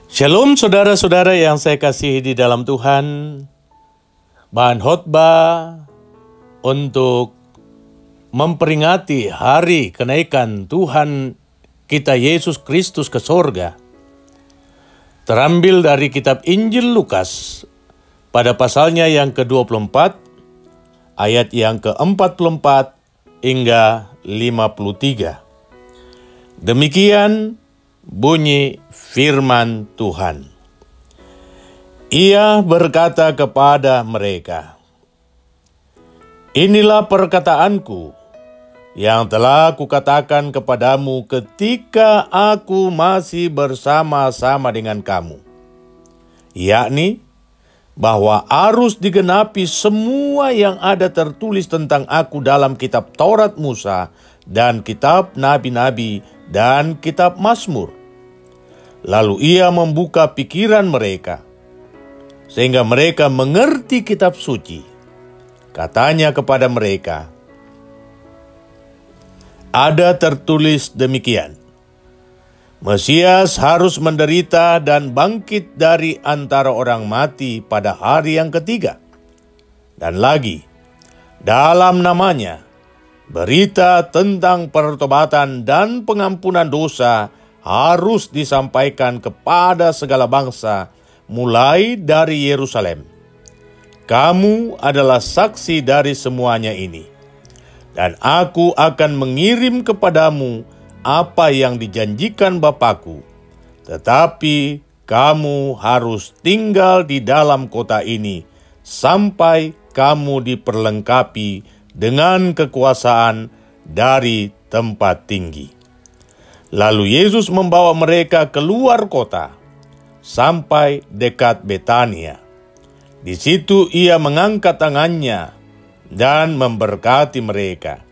Shalom saudara-saudara yang saya kasihi di dalam Tuhan. Bahan khotbah untuk memperingati hari kenaikan Tuhan kita Yesus Kristus ke sorga terambil dari kitab Injil Lukas pada pasalnya yang ke-24 ayat yang ke-44 hingga 53. Demikian bunyi firman Tuhan. Ia berkata kepada mereka, "Inilah perkataanku yang telah kukatakan kepadamu ketika aku masih bersama-sama dengan kamu, yakni bahwa harus digenapi semua yang ada tertulis tentang aku dalam kitab Taurat Musa dan kitab nabi-nabi dan kitab Mazmur." Lalu ia membuka pikiran mereka, sehingga mereka mengerti kitab suci. Katanya kepada mereka, "Ada tertulis demikian, Mesias harus menderita dan bangkit dari antara orang mati pada hari yang ketiga. Dan lagi, dalam namanya, berita tentang pertobatan dan pengampunan dosa harus disampaikan kepada segala bangsa, mulai dari Yerusalem. Kamu adalah saksi dari semuanya ini. Dan aku akan mengirim kepadamu apa yang dijanjikan Bapakku. Tetapi kamu harus tinggal di dalam kota ini sampai kamu diperlengkapi dengan kekuasaan dari tempat tinggi." Lalu Yesus membawa mereka keluar kota sampai dekat Betania. Di situ ia mengangkat tangannya dan memberkati mereka.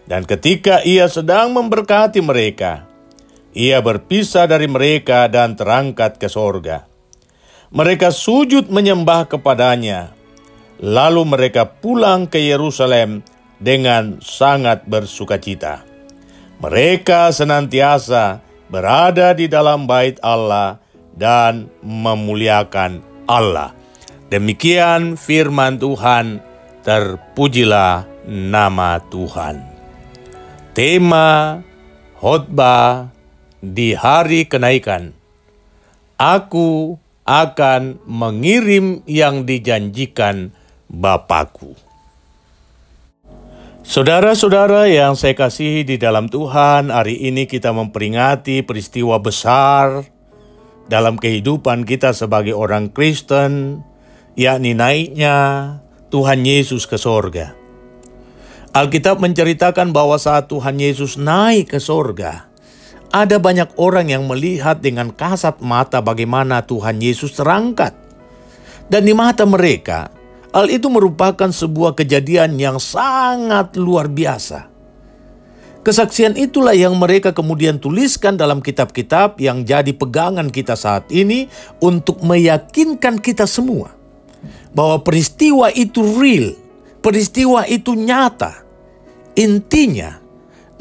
Dan ketika ia sedang memberkati mereka, ia berpisah dari mereka dan terangkat ke sorga. Mereka sujud menyembah kepadanya. Lalu mereka pulang ke Yerusalem dengan sangat bersukacita. Mereka senantiasa berada di dalam bait Allah dan memuliakan Allah. Demikian firman Tuhan, terpujilah nama Tuhan. Tema khotbah di hari kenaikan. Aku akan mengirim yang dijanjikan Bapakku. Saudara-saudara yang saya kasihi di dalam Tuhan, hari ini kita memperingati peristiwa besar dalam kehidupan kita sebagai orang Kristen, yakni naiknya Tuhan Yesus ke sorga. Alkitab menceritakan bahwa saat Tuhan Yesus naik ke sorga, ada banyak orang yang melihat dengan kasat mata bagaimana Tuhan Yesus terangkat. Dan di mata mereka, hal itu merupakan sebuah kejadian yang sangat luar biasa. Kesaksian itulah yang mereka kemudian tuliskan dalam kitab-kitab yang jadi pegangan kita saat ini untuk meyakinkan kita semua bahwa peristiwa itu real, peristiwa itu nyata. Intinya,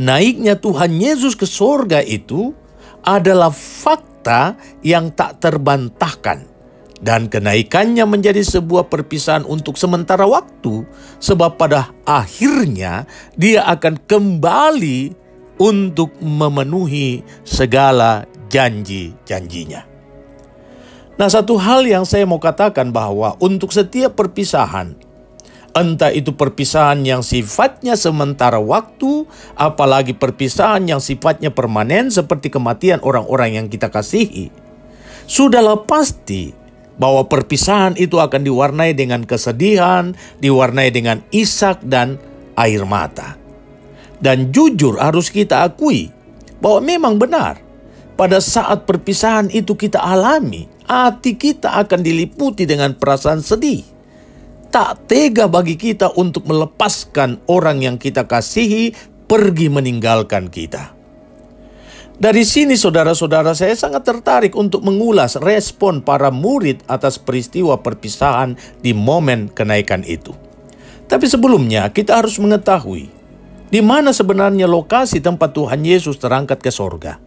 naiknya Tuhan Yesus ke sorga itu adalah fakta yang tak terbantahkan. Dan kenaikannya menjadi sebuah perpisahan untuk sementara waktu, sebab pada akhirnya dia akan kembali untuk memenuhi segala janji-janjinya. Nah, satu hal yang saya mau katakan bahwa untuk setiap perpisahan, entah itu perpisahan yang sifatnya sementara waktu, apalagi perpisahan yang sifatnya permanen seperti kematian orang-orang yang kita kasihi, sudahlah pasti bahwa perpisahan itu akan diwarnai dengan kesedihan, diwarnai dengan isak dan air mata. Dan jujur harus kita akui bahwa memang benar, pada saat perpisahan itu kita alami, hati kita akan diliputi dengan perasaan sedih. Tak tega bagi kita untuk melepaskan orang yang kita kasihi pergi meninggalkan kita. Dari sini saudara-saudara, saya sangat tertarik untuk mengulas respon para murid atas peristiwa perpisahan di momen kenaikan itu. Tapi sebelumnya kita harus mengetahui di mana sebenarnya lokasi tempat Tuhan Yesus terangkat ke sorga.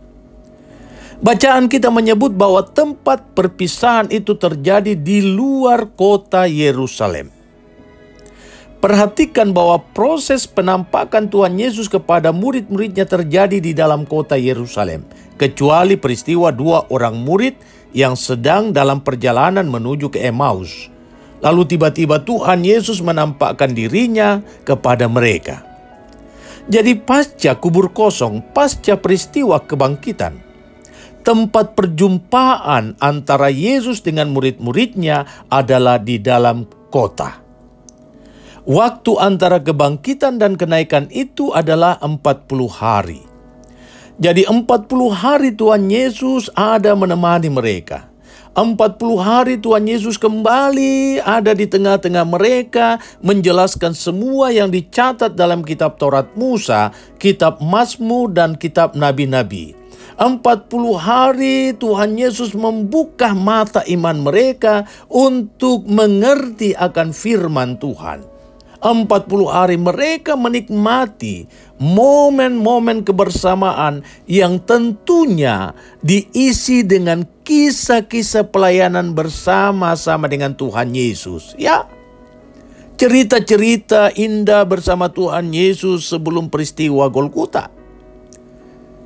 Bacaan kita menyebut bahwa tempat perpisahan itu terjadi di luar kota Yerusalem. Perhatikan bahwa proses penampakan Tuhan Yesus kepada murid-muridnya terjadi di dalam kota Yerusalem, kecuali peristiwa dua orang murid yang sedang dalam perjalanan menuju ke Emmaus. Lalu tiba-tiba Tuhan Yesus menampakkan dirinya kepada mereka. Jadi pasca kubur kosong, pasca peristiwa kebangkitan, tempat perjumpaan antara Yesus dengan murid-muridnya adalah di dalam kota. Waktu antara kebangkitan dan kenaikan itu adalah 40 hari. Jadi 40 hari Tuhan Yesus ada menemani mereka. 40 hari Tuhan Yesus kembali ada di tengah-tengah mereka, menjelaskan semua yang dicatat dalam kitab Taurat Musa, kitab Mazmur, dan kitab Nabi-Nabi. 40 hari Tuhan Yesus membuka mata iman mereka untuk mengerti akan firman Tuhan. 40 hari mereka menikmati momen-momen kebersamaan yang tentunya diisi dengan kisah-kisah pelayanan bersama-sama dengan Tuhan Yesus. Ya, cerita-cerita indah bersama Tuhan Yesus sebelum peristiwa Golgota.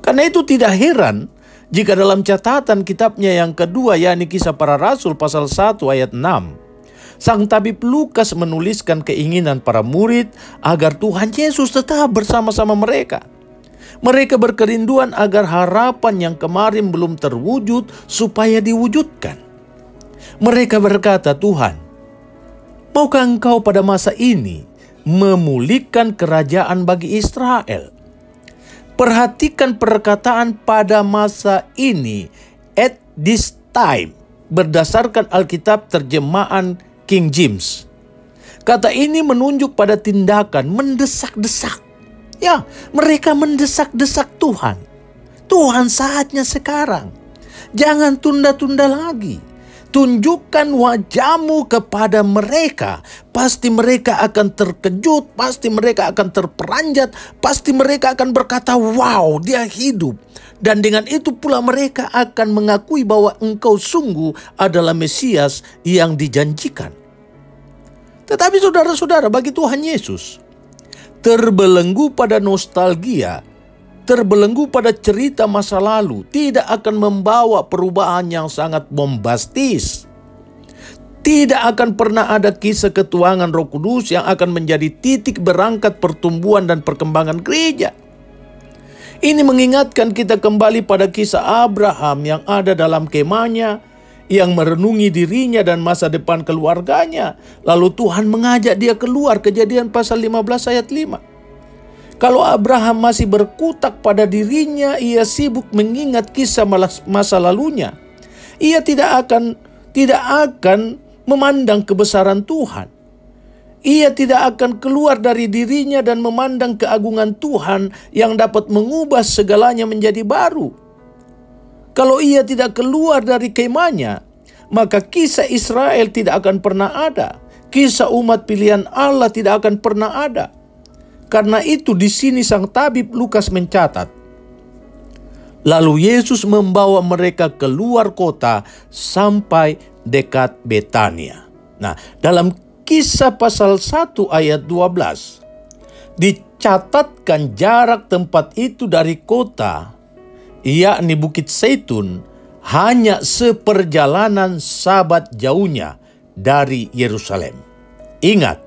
Karena itu tidak heran jika dalam catatan kitabnya yang kedua, yakni Kisah Para Rasul pasal 1 ayat 6, Sang tabib Lukas menuliskan keinginan para murid agar Tuhan Yesus tetap bersama-sama mereka. Mereka berkerinduan agar harapan yang kemarin belum terwujud supaya diwujudkan. Mereka berkata, Tuhan, maukah Engkau pada masa ini memulihkan kerajaan bagi Israel? Perhatikan perkataan pada masa ini, at this time, berdasarkan Alkitab terjemahan King James. Kata ini menunjuk pada tindakan mendesak-desak. Ya, mereka mendesak-desak Tuhan. Tuhan saatnya sekarang. Jangan tunda-tunda lagi. Tunjukkan wajahmu kepada mereka. Pasti mereka akan terkejut, pasti mereka akan terperanjat, pasti mereka akan berkata, wow, dia hidup. Dan dengan itu pula mereka akan mengakui bahwa Engkau sungguh adalah Mesias yang dijanjikan. Tetapi saudara-saudara, bagi Tuhan Yesus, terbelenggu pada nostalgia, terbelenggu pada cerita masa lalu, tidak akan membawa perubahan yang sangat bombastis. Tidak akan pernah ada kisah ketuhanan Roh Kudus yang akan menjadi titik berangkat pertumbuhan dan perkembangan gereja. Ini mengingatkan kita kembali pada kisah Abraham yang ada dalam kemahnya, yang merenungi dirinya dan masa depan keluarganya. Lalu Tuhan mengajak dia keluar, Kejadian pasal 15 ayat 5. Kalau Abraham masih berkutak pada dirinya, ia sibuk mengingat kisah masa lalunya. Ia tidak akan memandang kebesaran Tuhan. Ia tidak akan keluar dari dirinya dan memandang keagungan Tuhan yang dapat mengubah segalanya menjadi baru. Kalau ia tidak keluar dari kemahnya, maka kisah Israel tidak akan pernah ada. Kisah umat pilihan Allah tidak akan pernah ada. Karena itu di sini sang tabib Lukas mencatat, lalu Yesus membawa mereka keluar kota sampai dekat Betania. Nah, dalam Kisah pasal 1 ayat 12, dicatatkan jarak tempat itu dari kota, yakni Bukit Zaitun, hanya seperjalanan sabat jauhnya dari Yerusalem. Ingat,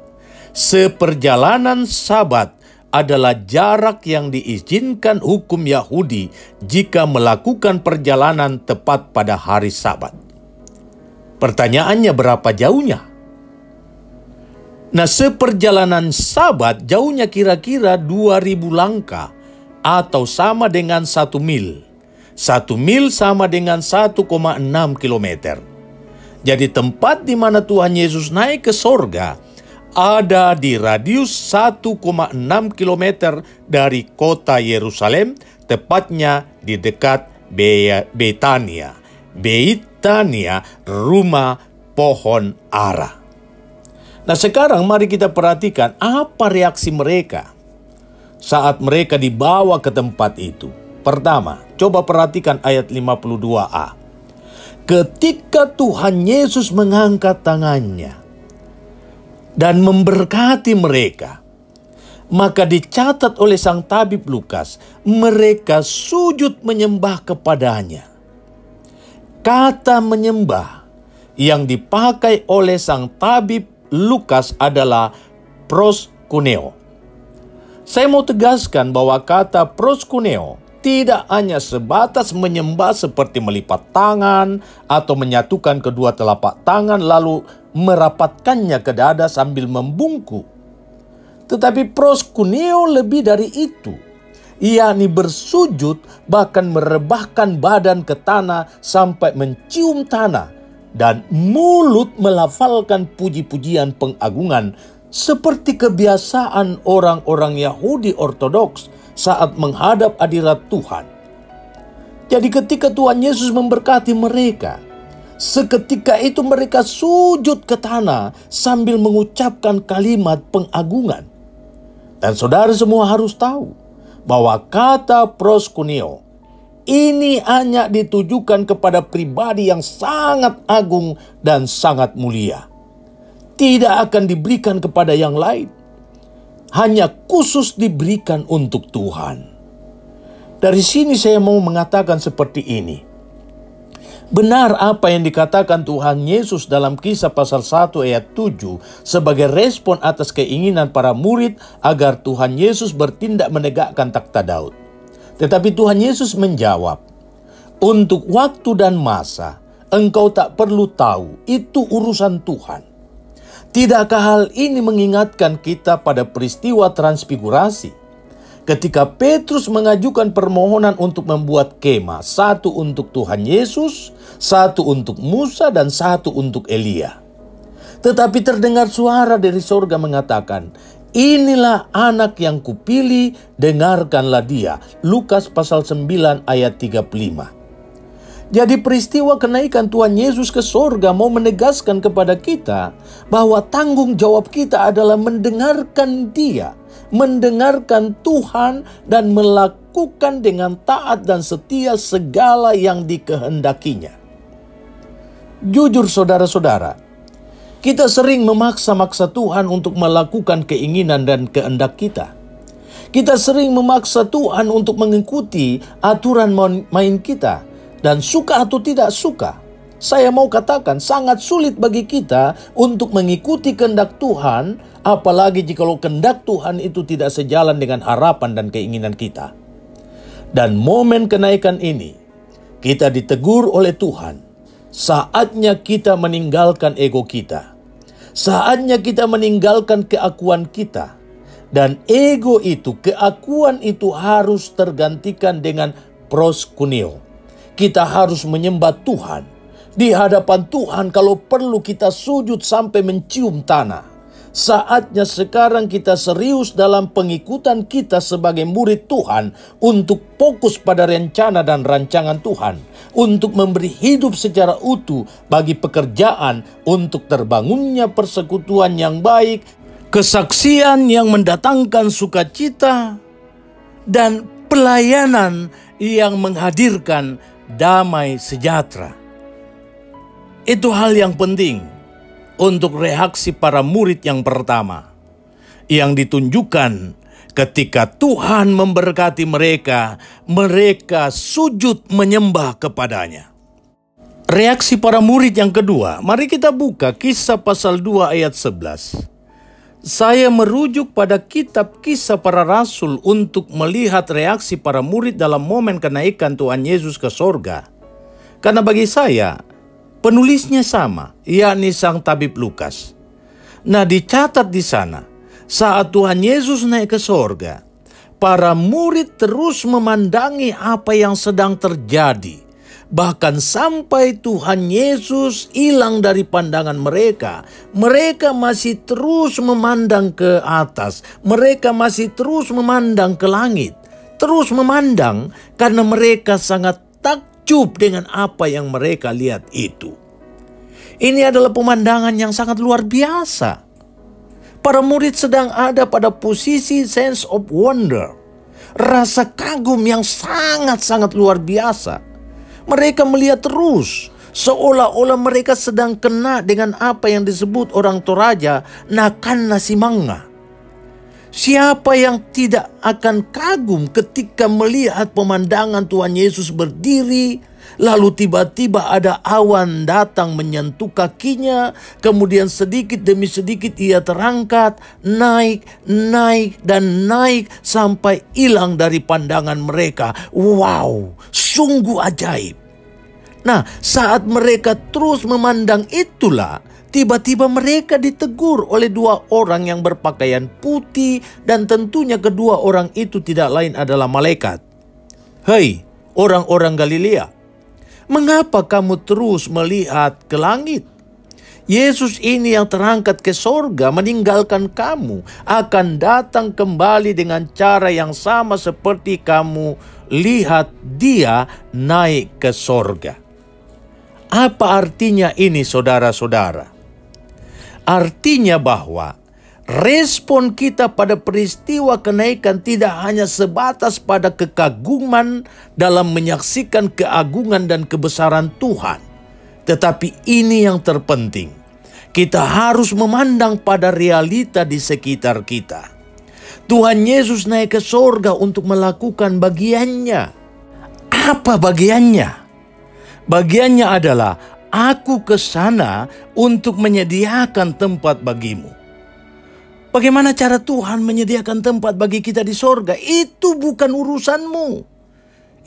seperjalanan sabat adalah jarak yang diizinkan hukum Yahudi jika melakukan perjalanan tepat pada hari Sabat. Pertanyaannya, berapa jauhnya? Nah, seperjalanan Sabat jauhnya kira-kira 2000 langkah atau sama dengan 1 mil. 1 mil sama dengan 1,6 kilometer. Jadi tempat di mana Tuhan Yesus naik ke sorga ada di radius 1,6 kilometer dari kota Yerusalem, tepatnya di dekat Betania. Betania, rumah pohon ara. Nah, sekarang mari kita perhatikan apa reaksi mereka saat mereka dibawa ke tempat itu. Pertama, Coba perhatikan ayat 52a. Ketika Tuhan Yesus mengangkat tangannya dan memberkati mereka, maka dicatat oleh sang tabib Lukas, mereka sujud menyembah kepadanya. Kata menyembah yang dipakai oleh sang tabib Lukas adalah proskuneo. Saya mau tegaskan bahwa kata proskuneo tidak hanya sebatas menyembah seperti melipat tangan atau menyatukan kedua telapak tangan lalu merapatkannya ke dada sambil membungkuk. Tetapi proskuneo lebih dari itu, yakni bersujud bahkan merebahkan badan ke tanah sampai mencium tanah dan mulut melafalkan puji-pujian pengagungan seperti kebiasaan orang-orang Yahudi Ortodoks saat menghadap hadirat Tuhan. Jadi ketika Tuhan Yesus memberkati mereka, seketika itu mereka sujud ke tanah sambil mengucapkan kalimat pengagungan. Dan saudara semua harus tahu bahwa kata proskuneo ini hanya ditujukan kepada pribadi yang sangat agung dan sangat mulia. Tidak akan diberikan kepada yang lain. Hanya khusus diberikan untuk Tuhan. Dari sini saya mau mengatakan seperti ini. Benar apa yang dikatakan Tuhan Yesus dalam Kisah pasal 1 ayat 7 sebagai respon atas keinginan para murid agar Tuhan Yesus bertindak menegakkan takhta Daud. Tetapi Tuhan Yesus menjawab, "Untuk waktu dan masa engkau tak perlu tahu, itu urusan Tuhan." Tidakkah hal ini mengingatkan kita pada peristiwa transfigurasi? Ketika Petrus mengajukan permohonan untuk membuat kemah, satu untuk Tuhan Yesus, satu untuk Musa, dan satu untuk Elia. Tetapi terdengar suara dari sorga mengatakan, "Inilah anak yang kupilih, dengarkanlah dia." Lukas pasal 9 ayat 35. Jadi peristiwa kenaikan Tuhan Yesus ke sorga mau menegaskan kepada kita bahwa tanggung jawab kita adalah mendengarkan Dia, mendengarkan Tuhan dan melakukan dengan taat dan setia segala yang dikehendakinya. Jujur saudara-saudara, kita sering memaksa-maksa Tuhan untuk melakukan keinginan dan kehendak kita. Kita sering memaksa Tuhan untuk mengikuti aturan main kita. Dan suka atau tidak suka, saya mau katakan sangat sulit bagi kita untuk mengikuti kehendak Tuhan, apalagi jika kehendak Tuhan itu tidak sejalan dengan harapan dan keinginan kita. Dan momen kenaikan ini, kita ditegur oleh Tuhan. Saatnya kita meninggalkan ego kita. Saatnya kita meninggalkan keakuan kita. Dan ego itu, keakuan itu harus tergantikan dengan proskuneo. Kita harus menyembah Tuhan. Di hadapan Tuhan kalau perlu kita sujud sampai mencium tanah. Saatnya sekarang kita serius dalam pengikutan kita sebagai murid Tuhan untuk fokus pada rencana dan rancangan Tuhan. Untuk memberi hidup secara utuh bagi pekerjaan untuk terbangunnya persekutuan yang baik, kesaksian yang mendatangkan sukacita, dan pelayanan yang menghadirkan damai sejahtera. Itu hal yang penting untuk reaksi para murid yang pertama, yang ditunjukkan ketika Tuhan memberkati mereka, mereka sujud menyembah kepadanya. Reaksi para murid yang kedua, mari kita buka Kisah pasal 2 ayat 11. Saya merujuk pada kitab Kisah Para Rasul untuk melihat reaksi para murid dalam momen kenaikan Tuhan Yesus ke sorga. Karena bagi saya, penulisnya sama, yakni sang tabib Lukas. Nah, dicatat di sana, saat Tuhan Yesus naik ke sorga, para murid terus memandangi apa yang sedang terjadi. Bahkan sampai Tuhan Yesus hilang dari pandangan mereka, mereka masih terus memandang ke atas. Mereka masih terus memandang ke langit. Terus memandang karena mereka sangat takjub dengan apa yang mereka lihat itu. Ini adalah pemandangan yang sangat luar biasa. Para murid sedang ada pada posisi sense of wonder. Rasa kagum yang sangat-sangat luar biasa. Mereka melihat terus, seolah-olah mereka sedang kena dengan apa yang disebut orang Toraja, nakan nasi manga. Siapa yang tidak akan kagum ketika melihat pemandangan Tuhan Yesus berdiri, lalu tiba-tiba ada awan datang menyentuh kakinya, kemudian sedikit demi sedikit ia terangkat, naik, naik, dan naik sampai hilang dari pandangan mereka. Wow, sungguh ajaib. Nah, saat mereka terus memandang itulah, tiba-tiba mereka ditegur oleh dua orang yang berpakaian putih, dan tentunya kedua orang itu tidak lain adalah malaikat. Hei, orang-orang Galilea, mengapa kamu terus melihat ke langit? Yesus ini yang terangkat ke sorga meninggalkan kamu, akan datang kembali dengan cara yang sama seperti kamu lihat dia naik ke sorga. Apa artinya ini, saudara-saudara? Artinya bahwa respon kita pada peristiwa kenaikan tidak hanya sebatas pada kekaguman dalam menyaksikan keagungan dan kebesaran Tuhan. Tetapi ini yang terpenting. Kita harus memandang pada realita di sekitar kita. Tuhan Yesus naik ke sorga untuk melakukan bagiannya. Apa bagiannya? Bagiannya adalah, aku ke sana untuk menyediakan tempat bagimu. Bagaimana cara Tuhan menyediakan tempat bagi kita di sorga? Itu bukan urusanmu.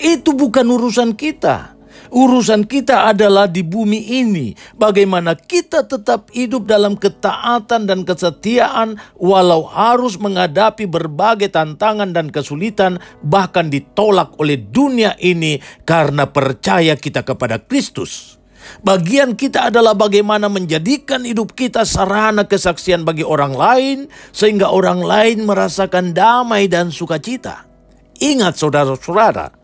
Itu bukan urusan kita. Urusan kita adalah di bumi ini. Bagaimana kita tetap hidup dalam ketaatan dan kesetiaan walau harus menghadapi berbagai tantangan dan kesulitan, bahkan ditolak oleh dunia ini karena percaya kita kepada Kristus. Bagian kita adalah bagaimana menjadikan hidup kita sarana kesaksian bagi orang lain, sehingga orang lain merasakan damai dan sukacita. Ingat saudara-saudara,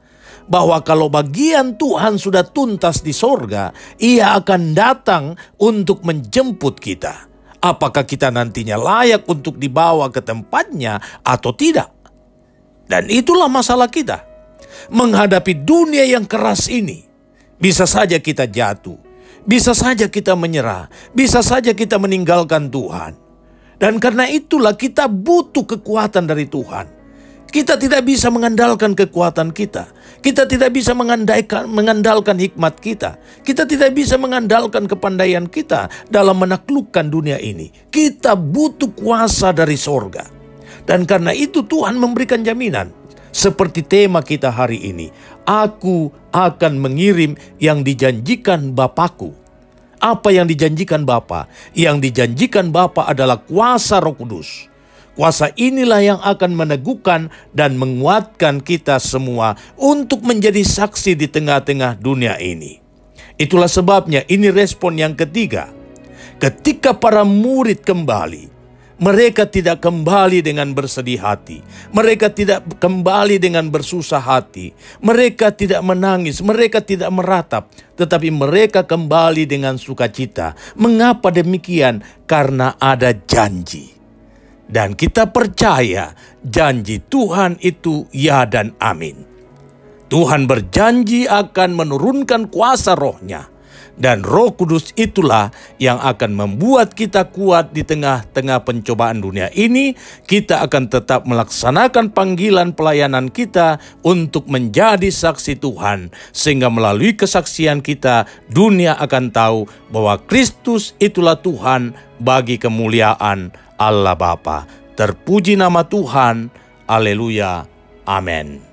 bahwa kalau bagian Tuhan sudah tuntas di sorga, ia akan datang untuk menjemput kita. Apakah kita nantinya layak untuk dibawa ke tempatnya atau tidak? Dan itulah masalah kita. Menghadapi dunia yang keras ini, bisa saja kita jatuh, bisa saja kita menyerah, bisa saja kita meninggalkan Tuhan. Dan karena itulah kita butuh kekuatan dari Tuhan. Kita tidak bisa mengandalkan kekuatan kita. Kita tidak bisa mengandalkan hikmat kita. Kita tidak bisa mengandalkan kepandaian kita dalam menaklukkan dunia ini. Kita butuh kuasa dari sorga. Dan karena itu Tuhan memberikan jaminan. Seperti tema kita hari ini. Aku akan mengirim yang dijanjikan Bapakku. Apa yang dijanjikan Bapa? Yang dijanjikan Bapa adalah kuasa Roh Kudus. Kuasa inilah yang akan meneguhkan dan menguatkan kita semua untuk menjadi saksi di tengah-tengah dunia ini. Itulah sebabnya ini respon yang ketiga. Ketika para murid kembali, mereka tidak kembali dengan bersedih hati. Mereka tidak kembali dengan bersusah hati. Mereka tidak menangis, mereka tidak meratap. Tetapi mereka kembali dengan sukacita. Mengapa demikian? Karena ada janji. Dan kita percaya janji Tuhan itu ya dan amin. Tuhan berjanji akan menurunkan kuasa Roh-Nya. Dan Roh Kudus itulah yang akan membuat kita kuat di tengah-tengah pencobaan dunia ini. Kita akan tetap melaksanakan panggilan pelayanan kita untuk menjadi saksi Tuhan. Sehingga melalui kesaksian kita, dunia akan tahu bahwa Kristus itulah Tuhan bagi kemuliaan Allah Bapa. Terpuji nama Tuhan. Haleluya. Amin.